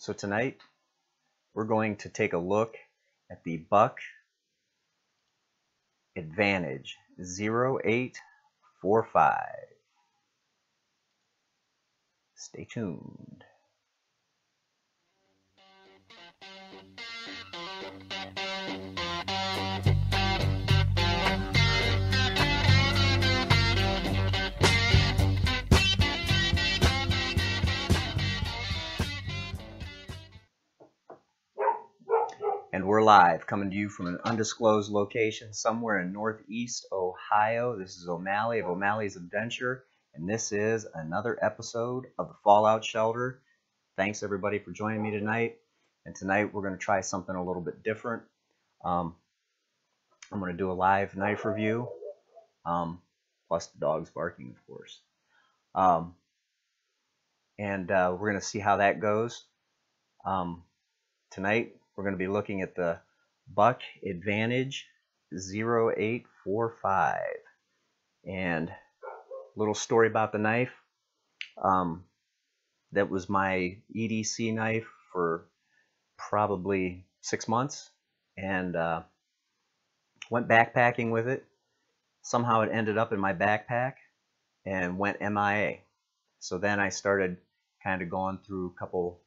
So tonight we're going to take a look at the Buck Advantage 0845. Stay tuned. And we're live, coming to you from an undisclosed location somewhere in Northeast Ohio. This is O'Malley of O'Malley's Adventure, and this is another episode of the Fallout Shelter. Thanks everybody for joining me tonight. And tonight we're going to try something a little bit different. I'm going to do a live knife review, plus the dogs barking, of course. And we're going to see how that goes. Tonight we're going to be looking at the Buck Advantage 0845. And a little story about the knife. That was my EDC knife for probably 6 months, and went backpacking with it. Somehow it ended up in my backpack and went MIA. So then I started kind of going through a couple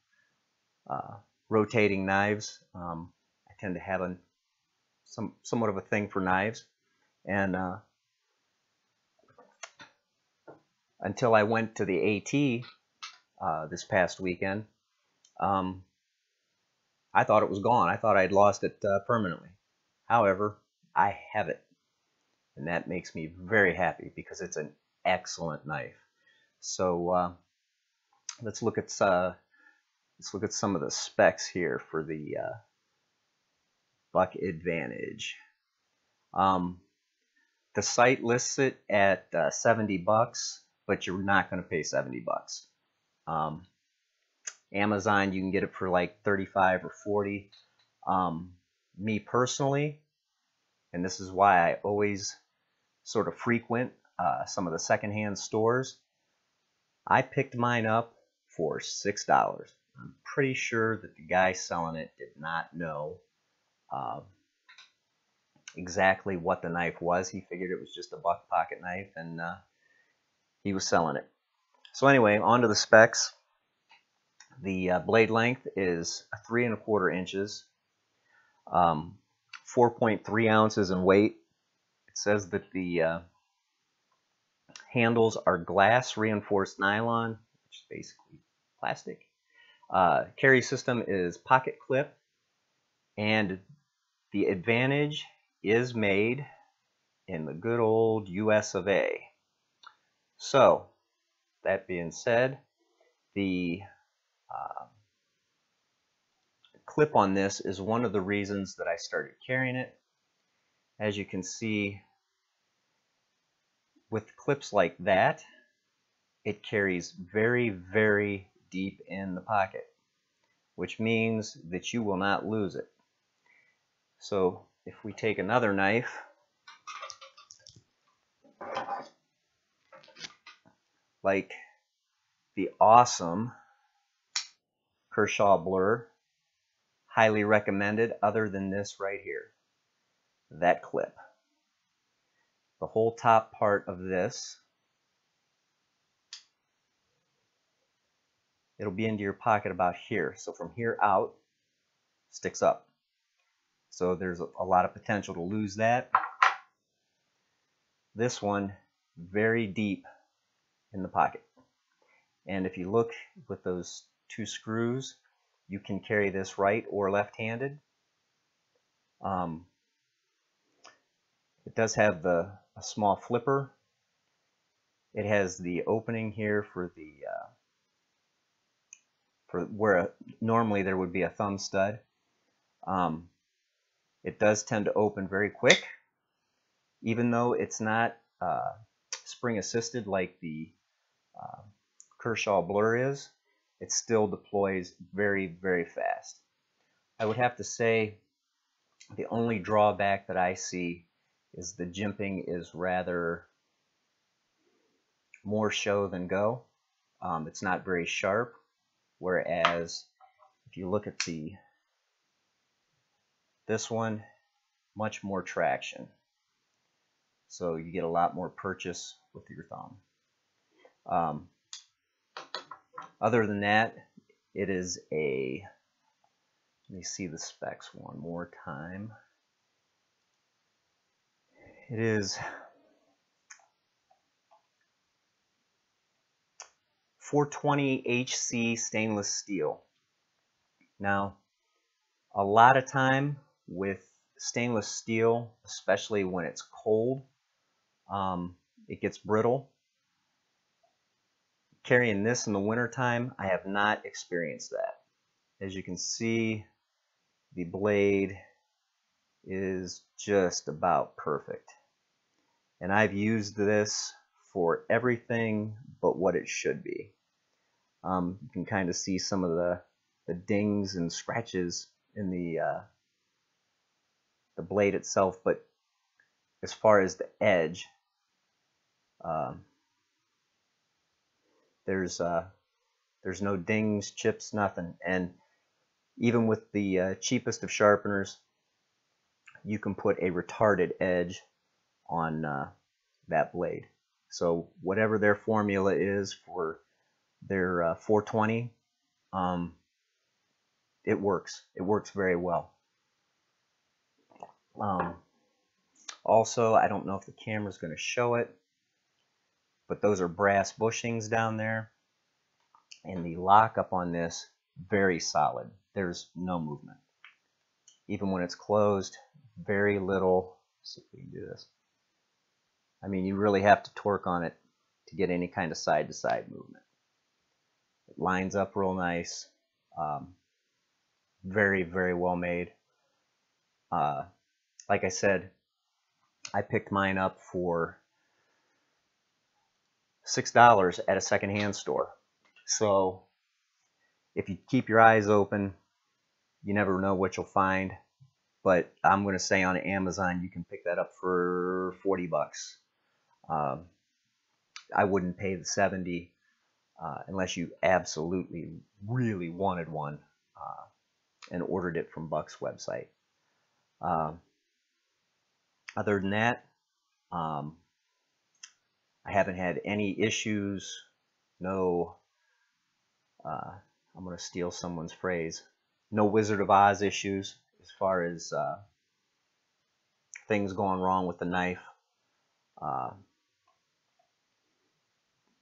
rotating knives. I tend to have somewhat of a thing for knives, and until I went to the AT this past weekend, I thought it was gone. I thought I'd lost it permanently. However, I have it, and that makes me very happy because it's an excellent knife. So let's look at some of the specs here for the Buck Advantage. The site lists it at $70, but you're not going to pay $70. Amazon, you can get it for like $35 or $40. Me personally, and this is why I always sort of frequent some of the secondhand stores, I picked mine up for $6. I'm pretty sure that the guy selling it did not know exactly what the knife was. He figured it was just a buck pocket knife, and he was selling it. So anyway, on to the specs. The blade length is 3 1/4 inches, 4.3 ounces in weight. It says that the handles are glass reinforced nylon, which is basically plastic. Carry system is pocket clip, and the Advantage is made in the good old US of A. So, that being said, the clip on this is one of the reasons that I started carrying it. As you can see, with clips like that, it carries very, very deep in the pocket, which means that you will not lose it. So if we take another knife, like the awesome Kershaw Blur, highly recommended, other than this right here, that clip. The whole top part of this, it'll be into your pocket about here. So from here out, sticks up. So there's a lot of potential to lose that. This one, very deep in the pocket. And if you look with those 2 screws, you can carry this right or left-handed. It does have a small flipper. It has the opening here for the for where normally there would be a thumb stud. It does tend to open very quick, even though it's not spring assisted like the Kershaw Blur is. It still deploys very, very fast. I would have to say the only drawback that I see is the jimping is rather more show than go. It's not very sharp, whereas if you look at this one, much more traction. So you get a lot more purchase with your thumb. Other than that, it is a, let me see the specs one more time. It is 420 HC stainless steel. Now, a lot of time with stainless steel, especially when it's cold, it gets brittle. Carrying this in the wintertime, I have not experienced that. As you can see, the blade is just about perfect. And I've used this for everything but what it should be. You can kind of see some of the dings and scratches in the blade itself, but as far as the edge, there's no dings, chips, nothing. And even with the cheapest of sharpeners, you can put a retarded edge on that blade. So whatever their formula is for their 420, it works. It works very well. Also, I don't know if the camera's going to show it, but those are brass bushings down there. And the lockup on this, very solid. There's no movement. Even when it's closed, very little. Let's see if we can do this. I mean, you really have to torque on it to get any kind of side-to-side movement. It lines up real nice. Very, very well made. Like I said, I picked mine up for $6 at a secondhand store. So if you keep your eyes open, you never know what you'll find. But I'm going to say on Amazon you can pick that up for 40 bucks. I wouldn't pay the 70 unless you absolutely really wanted one and ordered it from Buck's website. Other than that, I haven't had any issues. No, I'm going to steal someone's phrase. No Wizard of Oz issues as far as things going wrong with the knife.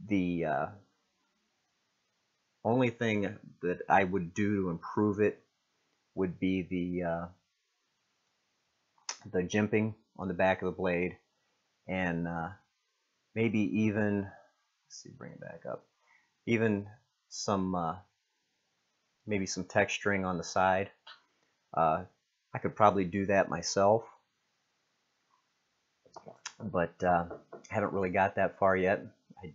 The only thing that I would do to improve it would be the jimping on the back of the blade, and maybe even, let's see, bring it back up, even some maybe some texturing on the side. I could probably do that myself, but haven't really got that far yet. I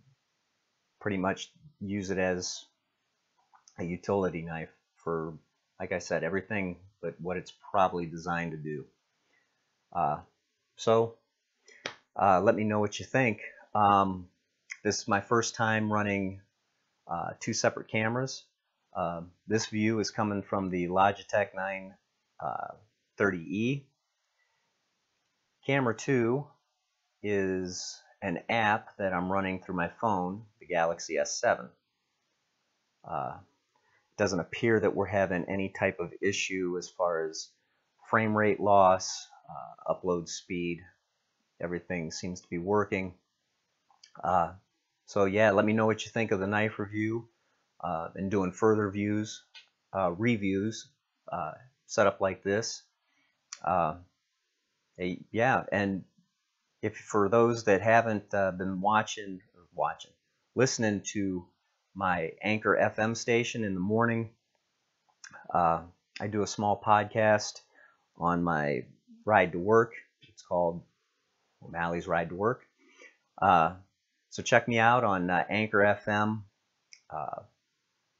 pretty much use it as a utility knife for, like I said, everything but what it's probably designed to do. So let me know what you think. This is my first time running two separate cameras. This view is coming from the Logitech 930E. Camera 2 is an app that I'm running through my phone, the Galaxy S7. It doesn't appear that we're having any type of issue as far as frame rate loss, upload speed. Everything seems to be working. So yeah, let me know what you think of the knife review and doing further reviews set up like this. Yeah, and if for those that haven't been listening to my Anchor FM station in the morning, I do a small podcast on my ride to work. It's called Omally's Ride to Work. So check me out on Anchor FM,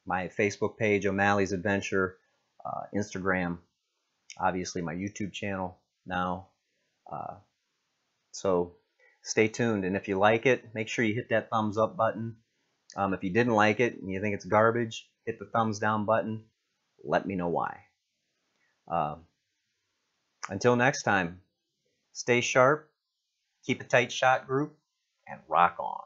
my Facebook page, Omally's Adventure, Instagram, obviously my YouTube channel now. So stay tuned, and if you like it, make sure you hit that thumbs up button. If you didn't like it and you think it's garbage, hit the thumbs down button. let me know why. Until next time, stay sharp, keep a tight shot, group, and rock on.